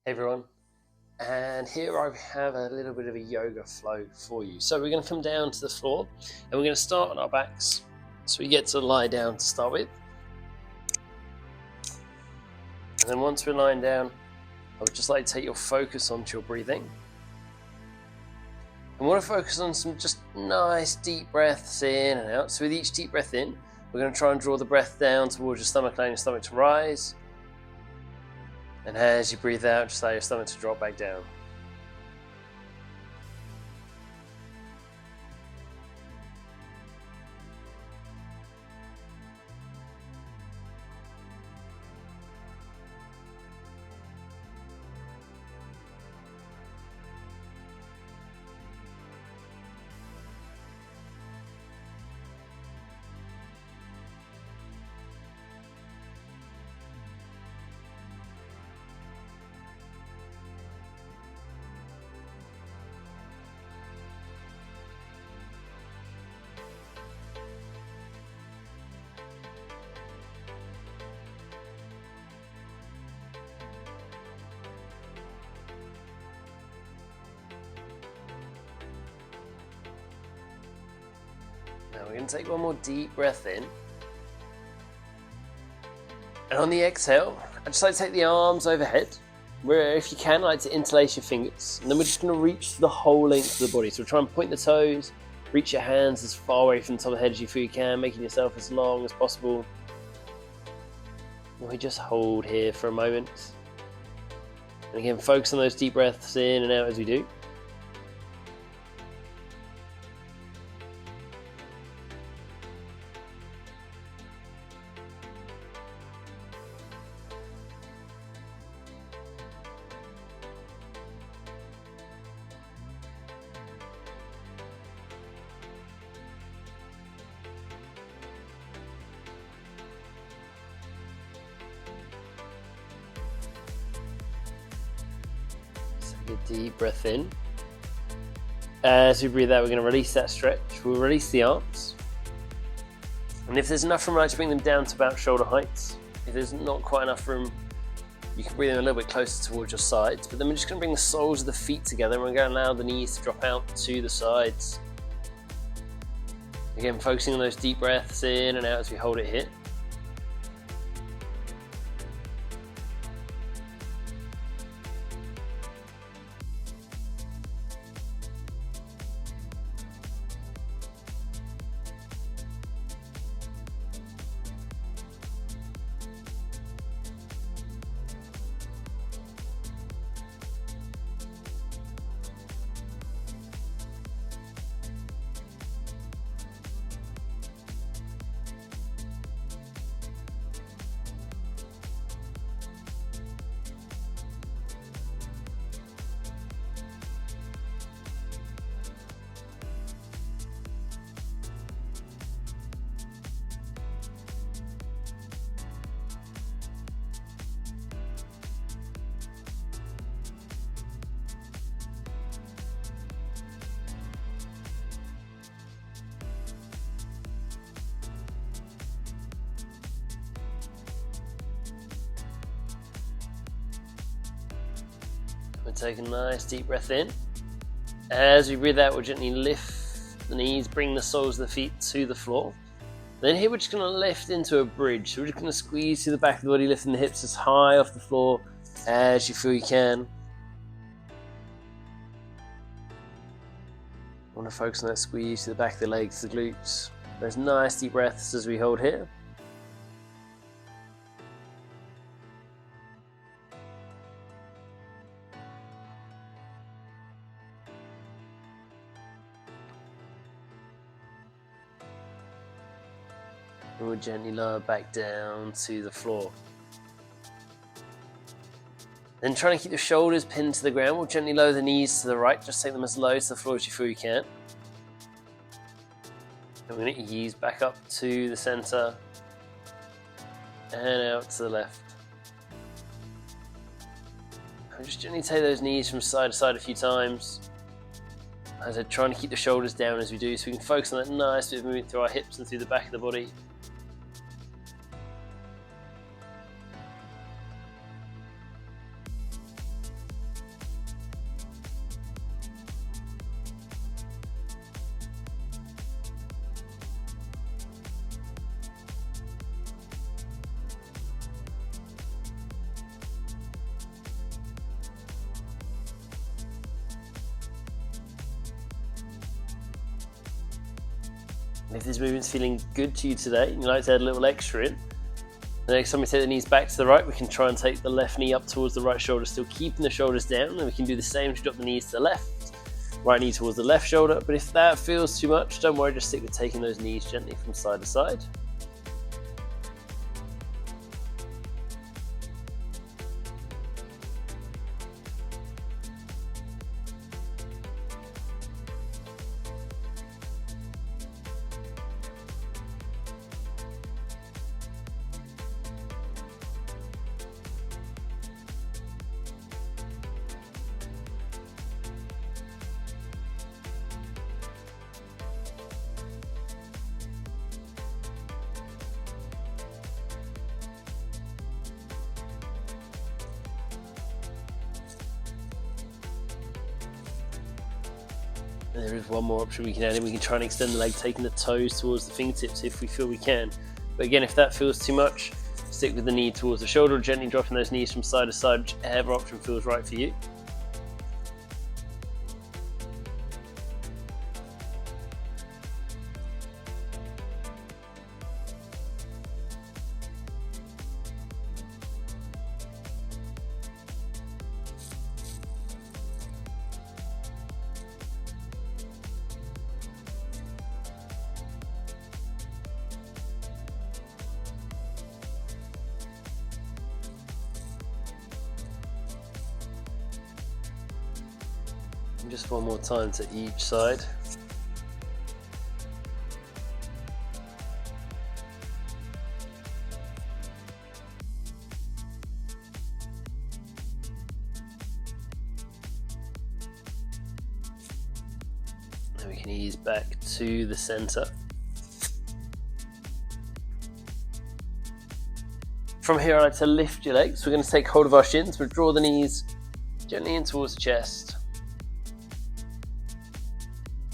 Hey everyone, and here I have a little bit of a yoga flow for you. So we're going to come down to the floor and we're going to start on our backs. So we get to lie down to start with. And then once we're lying down, I would just like to take your focus onto your breathing. And we want to focus on some just nice deep breaths in and out. So with each deep breath in, we're going to try and draw the breath down towards your stomach, allowing your stomach to rise. And as you breathe out, just allow your stomach to drop back down. Now we're going to take one more deep breath in. And on the exhale, I'd just like to take the arms overhead, where if you can, I like to interlace your fingers. And then we're just going to reach the whole length of the body. So try and point the toes, reach your hands as far away from the top of the head as you feel you can, making yourself as long as possible. And we just hold here for a moment. And again, focus on those deep breaths in and out as we do. Take a deep breath in. As we breathe out, we're going to release that stretch. We'll release the arms. And if there's enough room, I like to bring them down to about shoulder height. If there's not quite enough room, you can bring them a little bit closer towards your sides. But then we're just going to bring the soles of the feet together and we're going to allow the knees to drop out to the sides. Again, focusing on those deep breaths in and out as we hold it here. We'll take a nice deep breath in. As we breathe out, we'll gently lift the knees, bring the soles of the feet to the floor. Then here we're just going to lift into a bridge. So we're just going to squeeze through the back of the body, lifting the hips as high off the floor as you feel you can. I want to focus on that squeeze to the back of the legs, the glutes. Those nice deep breaths as we hold here. And we'll gently lower back down to the floor. Then trying to keep the shoulders pinned to the ground, we'll gently lower the knees to the right, just take them as low to the floor as you feel you can. And we're going to ease back up to the center and out to the left. And just gently take those knees from side to side a few times. As I'm trying to keep the shoulders down as we do, so we can focus on that nice bit of movement through our hips and through the back of the body. And if this movement's feeling good to you today, and you like to add a little extra in, the next time we take the knees back to the right, we can try and take the left knee up towards the right shoulder, still keeping the shoulders down, and we can do the same to drop the knees to the left, right knee towards the left shoulder. But if that feels too much, don't worry, just stick with taking those knees gently from side to side. And there is one more option we can add in. We can try and extend the leg, taking the toes towards the fingertips if we feel we can. But again, if that feels too much, stick with the knee towards the shoulder, gently dropping those knees from side to side, whichever option feels right for you. And just one more time to each side. And we can ease back to the center. From here, I like to lift your legs. We're going to take hold of our shins. We'll draw the knees gently in towards the chest.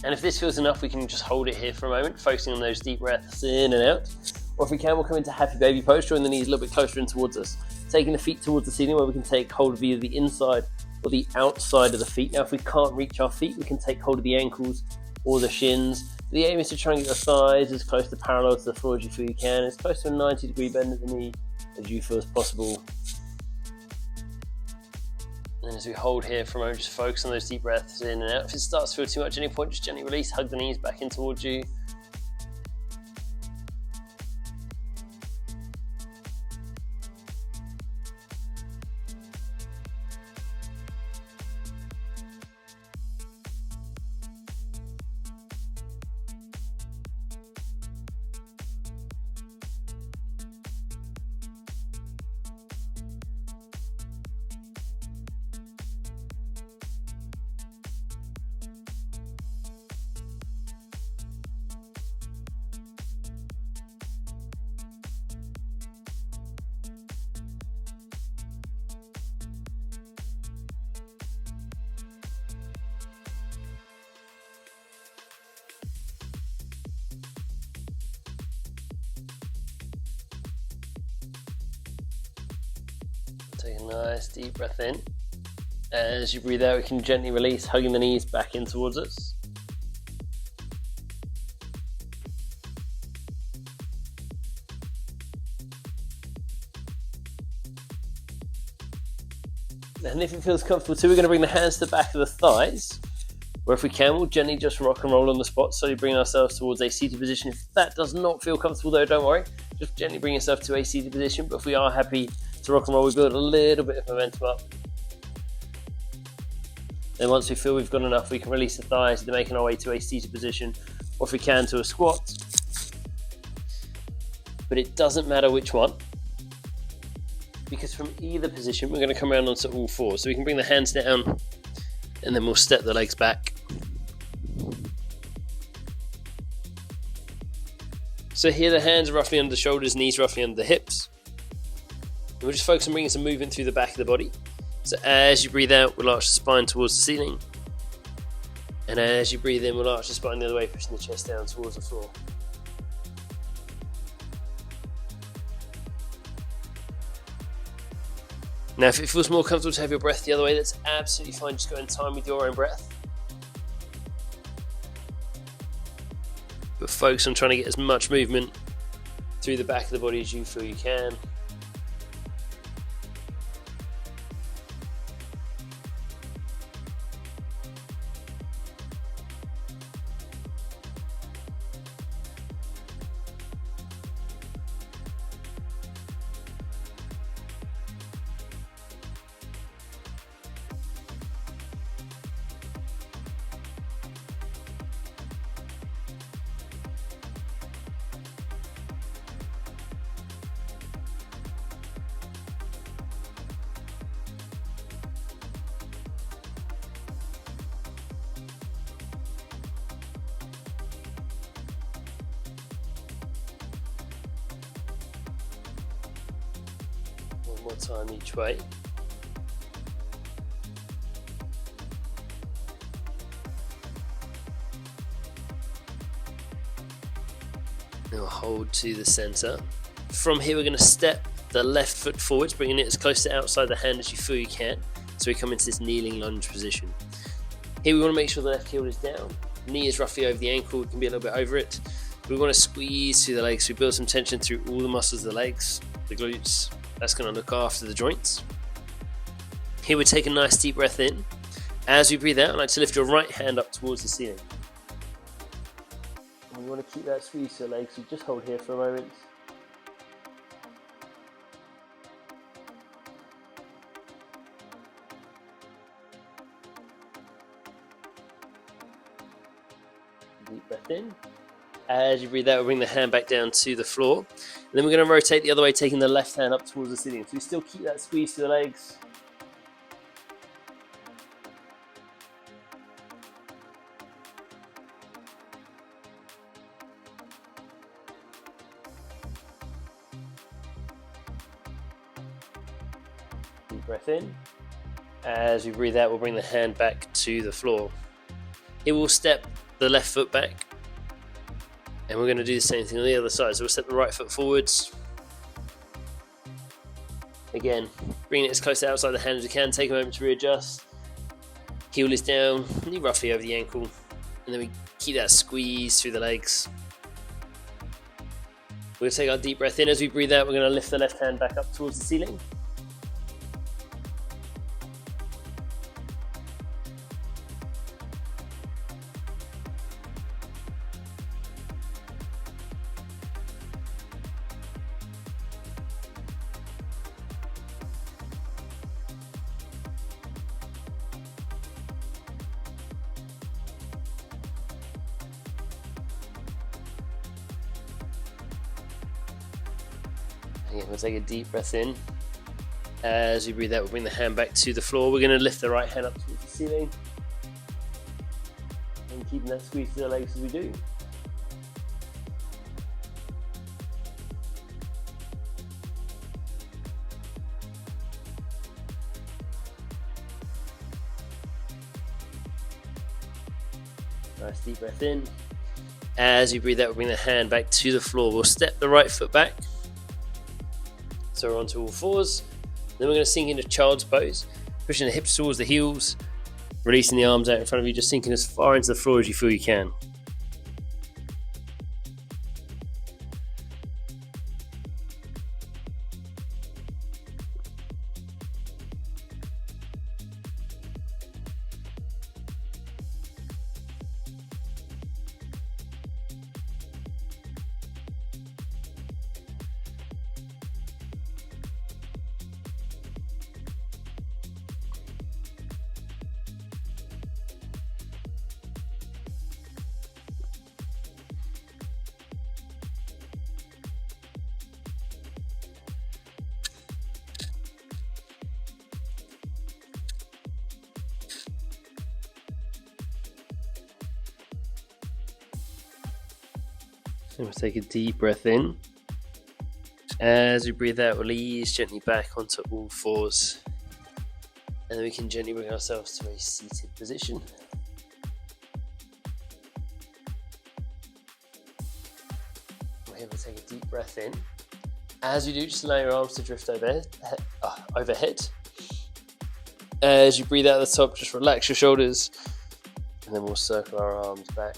And if this feels enough, we can just hold it here for a moment, focusing on those deep breaths in and out. Or if we can, we'll come into happy baby pose, drawing the knees a little bit closer in towards us. Taking the feet towards the ceiling, where we can take hold of either the inside or the outside of the feet. Now, if we can't reach our feet, we can take hold of the ankles or the shins. The aim is to try and get your thighs as close to parallel to the floor as you feel you can, as close to a 90-degree bend at the knee as you feel as possible. And as we hold here for a moment, just focus on those deep breaths in and out. If it starts to feel too much at any point, just gently release, hug the knees back in towards you. Take a nice deep breath in. As you breathe out, we can gently release, hugging the knees back in towards us. And if it feels comfortable too, we're going to bring the hands to the back of the thighs, where if we can, we'll gently just rock and roll on the spot, slowly bring ourselves towards a seated position. If that does not feel comfortable though, don't worry, just gently bring yourself to a seated position. But if we are happy to rock and roll, we build a little bit of momentum up. Then once we feel we've got enough, we can release the thighs, either making our way to a seated position, or if we can, to a squat. But it doesn't matter which one, because from either position, we're going to come around onto all fours. So we can bring the hands down, and then we'll step the legs back. So here the hands are roughly under the shoulders, knees roughly under the hips. And we'll just focus on bringing some movement through the back of the body. So as you breathe out, we'll arch the spine towards the ceiling. And as you breathe in, we'll arch the spine the other way, pushing the chest down towards the floor. Now, if it feels more comfortable to have your breath the other way, that's absolutely fine. Just go in time with your own breath. but focus on trying to get as much movement through the back of the body as you feel you can. One more time each way. Now hold to the center. From here we're going to step the left foot forwards, bringing it as close to outside the hand as you feel you can. So we come into this kneeling lunge position. Here we want to make sure the left heel is down. Knee is roughly over the ankle, it can be a little bit over it. We want to squeeze through the legs, so we build some tension through all the muscles of the legs, the glutes. That's going to look after the joints. Here we take a nice deep breath in. As we breathe out, I'd like to lift your right hand up towards the ceiling. And we want to keep that squeeze to the legs, so just hold here for a moment. Deep breath in. As you breathe out, we'll bring the hand back down to the floor. And then we're going to rotate the other way, taking the left hand up towards the ceiling. So we still keep that squeeze to the legs. Deep breath in. As we breathe out, we'll bring the hand back to the floor. It will step the left foot back. And we're going to do the same thing on the other side. So we'll step the right foot forwards. Again, bring it as close to outside the hand as we can. Take a moment to readjust. Heel is down, knee roughly over the ankle. And then we keep that squeeze through the legs. We're going to take our deep breath in. As we breathe out, we're going to lift the left hand back up towards the ceiling. Again, we'll take a deep breath in. As we breathe out, we'll bring the hand back to the floor. We're going to lift the right hand up towards the ceiling. And keeping that squeeze to the legs as we do. Nice deep breath in. As you breathe out, we'll bring the hand back to the floor. We'll step the right foot back. So we're onto all fours. Then we're going to sink into child's pose, pushing the hips towards the heels, releasing the arms out in front of you, just sinking as far into the floor as you feel you can. And we'll take a deep breath in. As we breathe out, we'll ease gently back onto all fours. And then we can gently bring ourselves to a seated position. Here we'll take a deep breath in. As you do, just allow your arms to drift overhead. As you breathe out at the top, just relax your shoulders. And then we'll circle our arms back.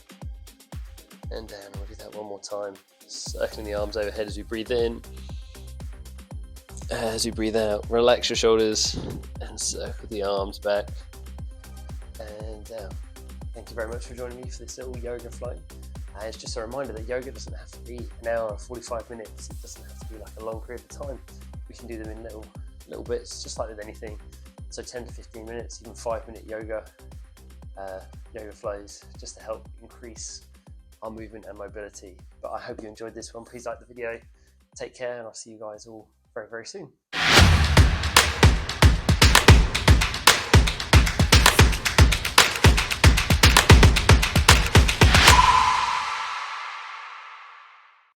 and down. We'll do that one more time. Circling the arms overhead as we breathe in. As you breathe out, relax your shoulders and circle the arms back and down. Thank you very much for joining me for this little yoga flow. It's just a reminder that yoga doesn't have to be an hour or 45 minutes. It doesn't have to be like a long period of time. We can do them in little bits, just like with anything. So 10 to 15 minutes, even 5-minute yoga flows, just to help increase our movement and mobility. But I hope you enjoyed this one. Please like the video. Take care, and I'll see you guys all very, very soon.